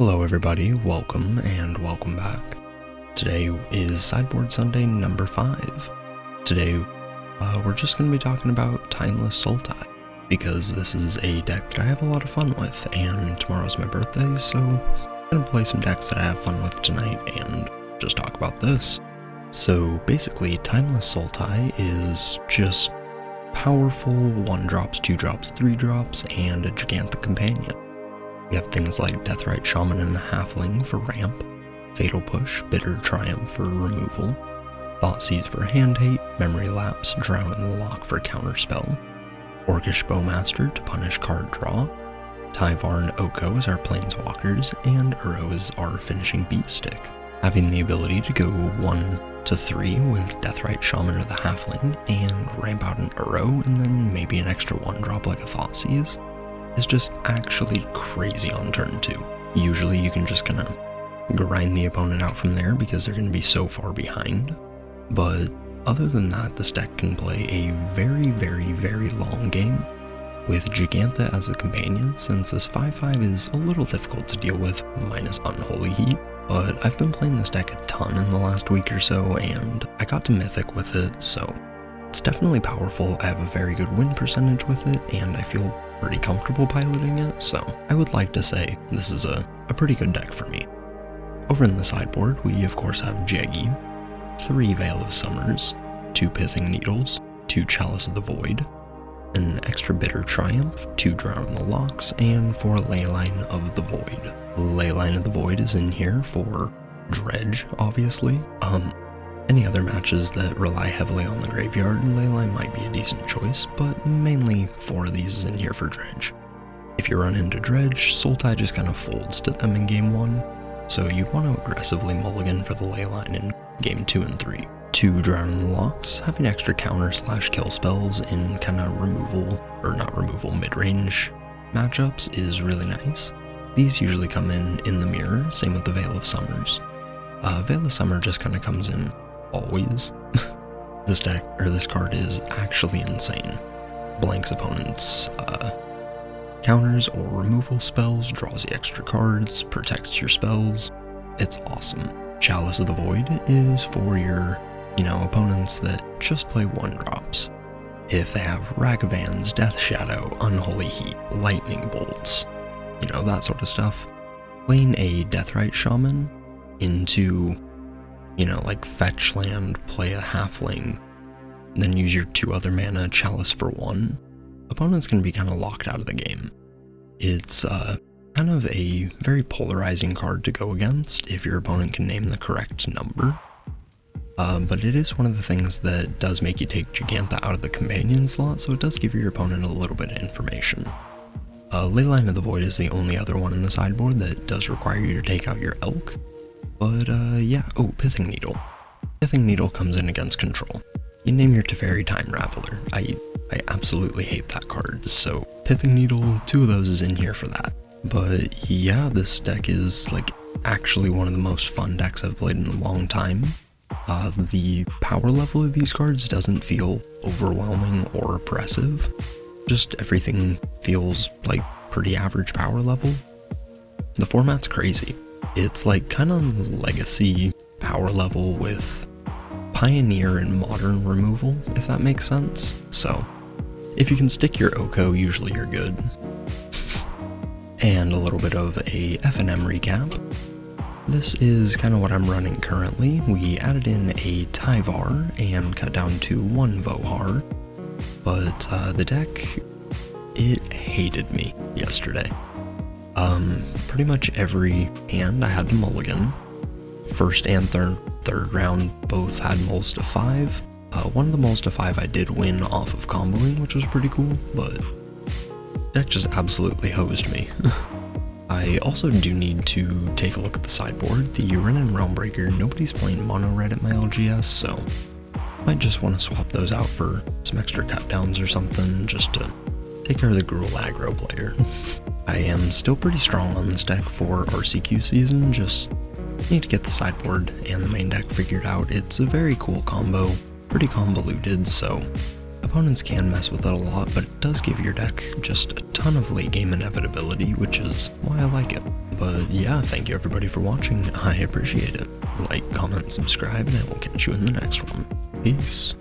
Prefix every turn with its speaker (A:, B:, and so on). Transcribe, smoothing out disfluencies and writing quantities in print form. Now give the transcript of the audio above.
A: Hello everybody, welcome and welcome back. Today is Sideboard Sunday number 5. Today, we're just going to be talking about Timeless Sultai, because this is a deck that I have a lot of fun with, and tomorrow's my birthday, so I'm going to play some decks that I have fun with tonight and just talk about this. So basically, Timeless Sultai is just powerful 1-drops, 2-drops, 3-drops, and a Giganthic Companion. We have things like Deathrite Shaman and the Halfling for ramp, Fatal Push, Bitter Triumph for removal, Thoughtseize for hand hate, Memory Lapse, Drown in the Lock for counterspell, Orcish Bowmaster to punish card draw, Tyvar and Oko as our planeswalkers, and Uro as our finishing beat stick. Having the ability to go 1-3 with Deathrite Shaman or the Halfling, and ramp out an Uro, and then maybe an extra 1-drop like a Thoughtseize, is just actually crazy on turn 2. Usually you can just kind of grind the opponent out from there because they're going to be so far behind. But other than that, this deck can play a very long game with Gigantha as a companion, since this 5/5 is a little difficult to deal with, minus Unholy Heat. But I've been playing this deck a ton in the last week or so, and I got to Mythic with it, so it's definitely powerful. I have a very good win percentage with it, and I feel pretty comfortable piloting it, so I would like to say this is a pretty good deck for me. Over in the sideboard, we of course have Jeggy, 3 Veil of Summers, 2 Pithing Needles, 2 Chalice of the Void, an extra Bitter Triumph, 2 Drown in the Locks, and 4 Leyline of the Void. Leyline of the Void is in here for Dredge, obviously. Any other matches that rely heavily on the graveyard, Leyline might be a decent choice, but mainly 4 of these is in here for Dredge. If you run into Dredge, Sultai just kind of folds to them in game 1, so you want to aggressively mulligan for the Leyline in game 2 and 3. 2 Drown in the Locks, having extra counter/kill spells in kind of mid-range matchups is really nice. These usually come in the mirror, same with the Veil of Summers. Veil of Summer just kind of comes in always. This card is actually insane. Blanks opponents' counters or removal spells, draws the extra cards, protects your spells. It's awesome. Chalice of the Void is for your, opponents that just play 1-drops. If they have Ragavans, Death Shadow, Unholy Heat, Lightning Bolts, that sort of stuff, playing a Deathrite Shaman into like fetch land, play a Halfling, then use your 2 other mana Chalice for 1, opponent's going to be kind of locked out of the game. It's kind of a very polarizing card to go against if your opponent can name the correct number, but it is one of the things that does make you take Gigantha out of the companion slot, so it does give your opponent a little bit of information. Leyline of the Void is the only other one in the sideboard that does require you to take out your Elk. But, yeah. Oh, Pithing Needle. Pithing Needle comes in against control. You name your Teferi Time Raveler. I absolutely hate that card, so Pithing Needle, 2 of those is in here for that. But, yeah, this deck is, actually one of the most fun decks I've played in a long time. The power level of these cards doesn't feel overwhelming or oppressive. Just everything feels like pretty average power level. The format's crazy. It's kind of legacy power level with Pioneer and Modern removal, if that makes sense. So, if you can stick your Oko, usually you're good. And a little bit of a FNM recap. This is kind of what I'm running currently. We added in a Tyvar and cut down to 1 Vohar, but the deck, it hated me yesterday. Pretty much every hand I had to mulligan. First and third round both had mulls to 5. One of the mulls to 5 I did win off of comboing, which was pretty cool, but deck just absolutely hosed me. I also do need to take a look at the sideboard. The Wrenn and Realmbreaker, nobody's playing mono red at my LGS, so might just want to swap those out for some extra cut downs or something, just to take care of the Gruul aggro player. I am still pretty strong on this deck for RCQ season, just need to get the sideboard and the main deck figured out. It's a very cool combo, pretty convoluted, so opponents can mess with it a lot, but it does give your deck just a ton of late game inevitability, which is why I like it. But yeah, thank you everybody for watching. I appreciate it. Like, comment, subscribe, and I will catch you in the next one. Peace.